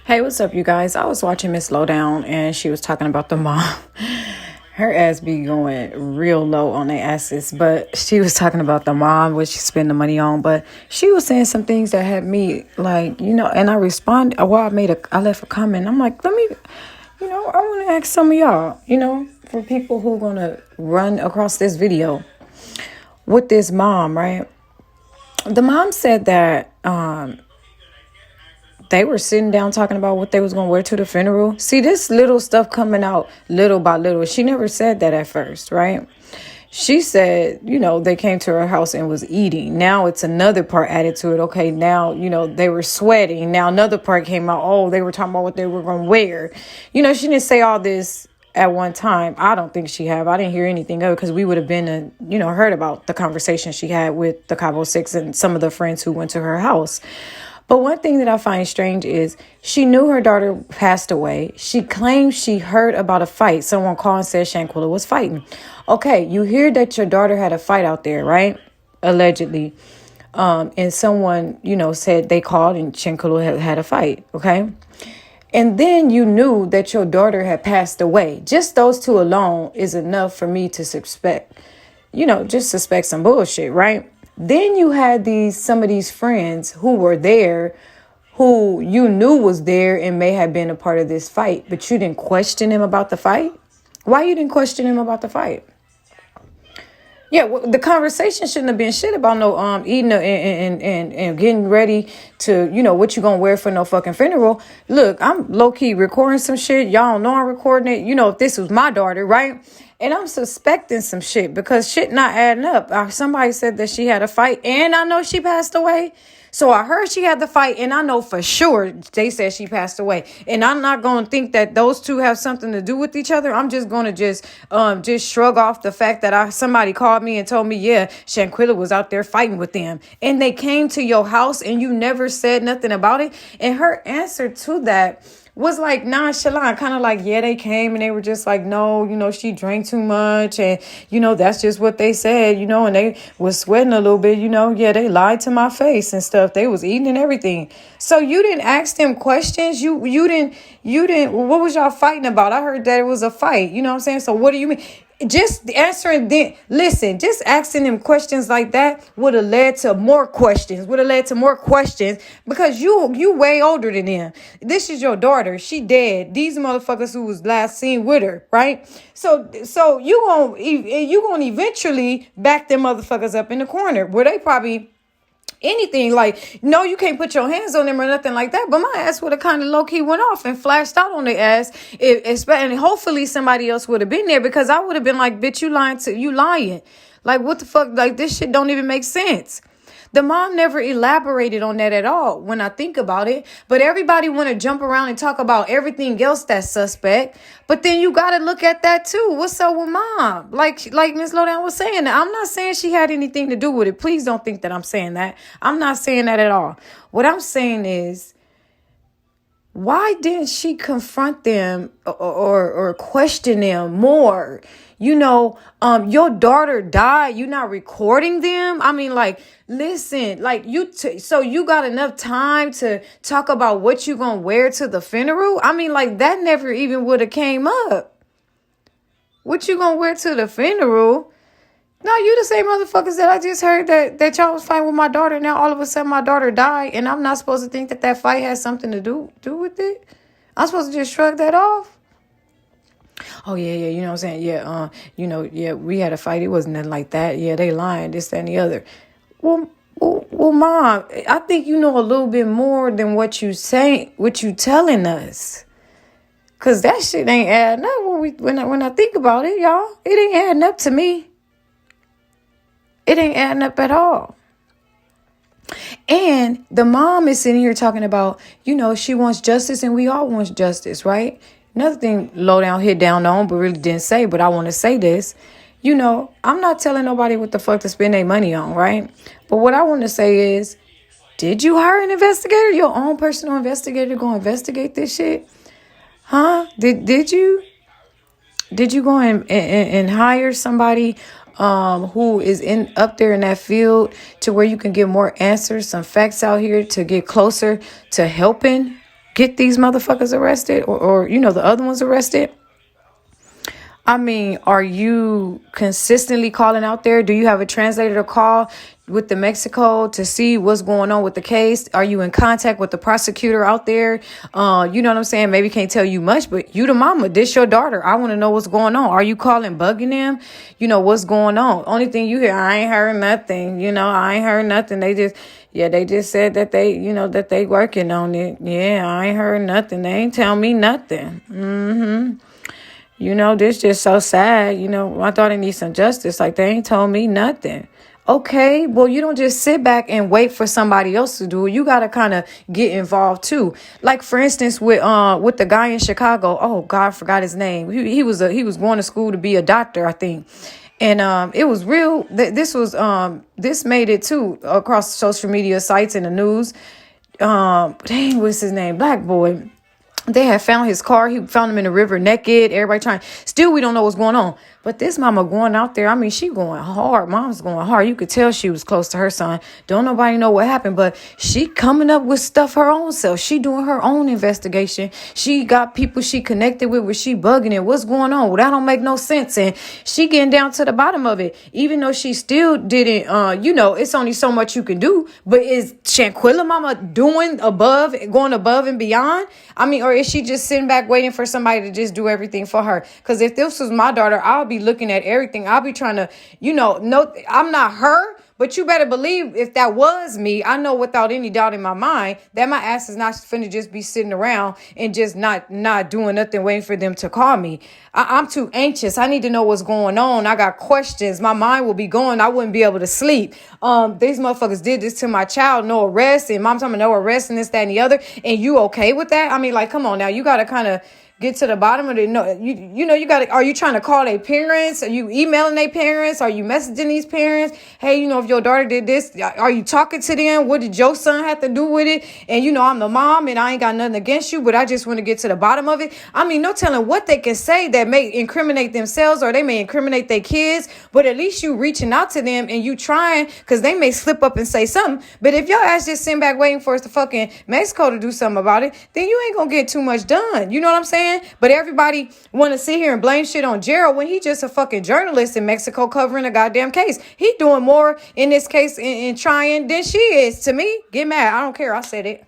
Hey, what's up, you guys? I was watching Miss Lowdown and she was talking about the mom. Her ass be going real low on their asses, but she was talking about the mom, what she spend the money on. But she was saying some things that had me like, and I responded. Well, I left a comment. I'm like, let me, I want to ask some of y'all, for people who gonna run across this video with this mom, right? The mom said that they were sitting down talking about what they was going to wear to the funeral. See, this little stuff coming out little by little. She never said that at first, right? She said, they came to her house and was eating. Now it's another part added to it. Okay, now, they were sweating. Now another part came out. Oh, they were talking about what they were going to wear. She didn't say all this at one time. I don't think she have. I didn't hear anything of it because we would have been, heard about the conversation she had with the Cabo Six and some of the friends who went to her house. But one thing that I find strange is she knew her daughter passed away. She claims she heard about a fight. Someone called and said Shanquella was fighting. Okay, you hear that your daughter had a fight out there, right? Allegedly. And someone, said they called and Shanquella had a fight, okay? And then you knew that your daughter had passed away. Just those two alone is enough for me to suspect, suspect some bullshit, right? Then you had some of these friends who were there, who you knew was there and may have been a part of this fight, but you didn't question him about the fight. Why you didn't question him about the fight? Yeah, well, the conversation shouldn't have been shit about no eating and getting ready to, what you gonna wear for no fucking funeral. Look, I'm low key recording some shit. Y'all know I'm recording it. If this was my daughter, right? And I'm suspecting some shit because shit not adding up. Somebody said that she had a fight and I know she passed away. So I heard she had the fight and I know for sure they said she passed away. And I'm not going to think that those two have something to do with each other. I'm just going to just shrug off the fact that somebody called me and told me, yeah, Shanquella was out there fighting with them. And they came to your house and you never said nothing about it. And her answer to that was like nonchalant, kind of like, yeah, they came and they were just like, no, she drank too much. And, that's just what they said, and they was sweating a little bit, yeah, they lied to my face and stuff. They was eating and everything. So you didn't ask them questions. You didn't, what was y'all fighting about? I heard that it was a fight. You know what I'm saying? So what do you mean? Just answering just asking them questions like that would have led to more questions, because you way older than them. This is your daughter. She dead. These motherfuckers who was last seen with her, right? So you gonna eventually back them motherfuckers up in the corner where they probably anything like, no, you can't put your hands on them or nothing like that. But my ass would have kind of low key went off and flashed out on their ass. And hopefully somebody else would have been there because I would have been like, bitch, you lying. Like, what the fuck? Like, this shit don't even make sense. The mom never elaborated on that at all when I think about it. But everybody want to jump around and talk about everything else that's suspect. But then you got to look at that too. What's up with mom? Like Miss Lowdown was saying, I'm not saying she had anything to do with it. Please don't think that I'm saying that. I'm not saying that at all. What I'm saying is, why didn't she confront them or question them more? Your daughter died. You're not recording them. I mean, like, listen, like so you got enough time to talk about what you gonna wear to the funeral? I mean, like, that never even would have came up. What you gonna wear to the funeral? No, you the same motherfuckers that I just heard that y'all was fighting with my daughter. Now all of a sudden my daughter died, and I'm not supposed to think that fight has something to do with it. I'm supposed to just shrug that off. Oh yeah, you know what I'm saying? Yeah, we had a fight. It wasn't nothing like that. Yeah, they lying, this, that, and the other. Well, mom, I think you know a little bit more than what you telling us. Cause that shit ain't adding up when I think about it, y'all. It ain't adding up to me. It ain't adding up at all. And the mom is sitting here talking about, she wants justice and we all want justice, right? Another thing Lowdown hit down on, but really didn't say, but I want to say this. I'm not telling nobody what the fuck to spend their money on, right? But what I want to say is, did you hire an investigator? Your own personal investigator go investigate this shit? Huh? Did you? Did you go and hire somebody who is up there in that field to where you can get more answers, some facts out here to get closer to helping get these motherfuckers arrested or the other ones arrested? I mean, are you consistently calling out there? Do you have a translator to call with the Mexico to see what's going on with the case? Are you in contact with the prosecutor out there? You know what I'm saying? Maybe can't tell you much, but you the mama, this your daughter. I want to know what's going on. Are you calling, bugging them? What's going on? Only thing you hear, I ain't heard nothing. I ain't heard nothing. They just said that that they working on it. Yeah, I ain't heard nothing. They ain't tell me nothing. This just so sad. My daughter needs some justice. Like, they ain't told me nothing. Okay, well, you don't just sit back and wait for somebody else to do it. You got to kind of get involved too. Like, for instance, with the guy in Chicago. Oh God, I forgot his name. He was going to school to be a doctor, I think. And it was real. This made it too across social media sites and the news. What's his name? Black boy. They had found his car. He found him in the river naked. Everybody trying. Still, we don't know what's going on. But this mama going out there. I mean, she going hard. Mom's going hard. You could tell she was close to her son. Don't nobody know what happened. But she coming up with stuff her own self. She doing her own investigation. She got people she connected with where she bugging it. What's going on? Well, that don't make no sense. And she getting down to the bottom of it. Even though she still didn't, it's only so much you can do. But is Shanquella mama going above and beyond? I mean, or is she just sitting back waiting for somebody to just do everything for her? Because if this was my daughter, I'll be looking at everything. I'll be trying to, no, I'm not her, but you better believe if that was me, I know without any doubt in my mind that my ass is not finna just be sitting around and just not doing nothing, waiting for them to call me. I'm too anxious. I need to know what's going on. I got questions. My mind will be going. I wouldn't be able to sleep. These motherfuckers did this to my child. No arrest. And mom telling me no arrest and this, that, and the other. And you okay with that? I mean, like, come on now. You got to kind of get to the bottom of it. No, you got to, are you trying to call their parents? Are you emailing their parents? Are you messaging these parents? Hey, if your daughter did this, are you talking to them? What did your son have to do with it? And I'm the mom and I ain't got nothing against you, but I just want to get to the bottom of it. I mean, no telling what they can say that may incriminate themselves or they may incriminate their kids, but at least you reaching out to them and you trying, because they may slip up and say something. But if your ass just sitting back waiting for us to fucking Mexico to do something about it, then you ain't gonna get too much done. You know what I'm saying? But everybody want to sit here and blame shit on Gerald when he just a fucking journalist in Mexico covering a goddamn case. He doing more in this case in trying than she is. To me, get mad. I don't care. I said it.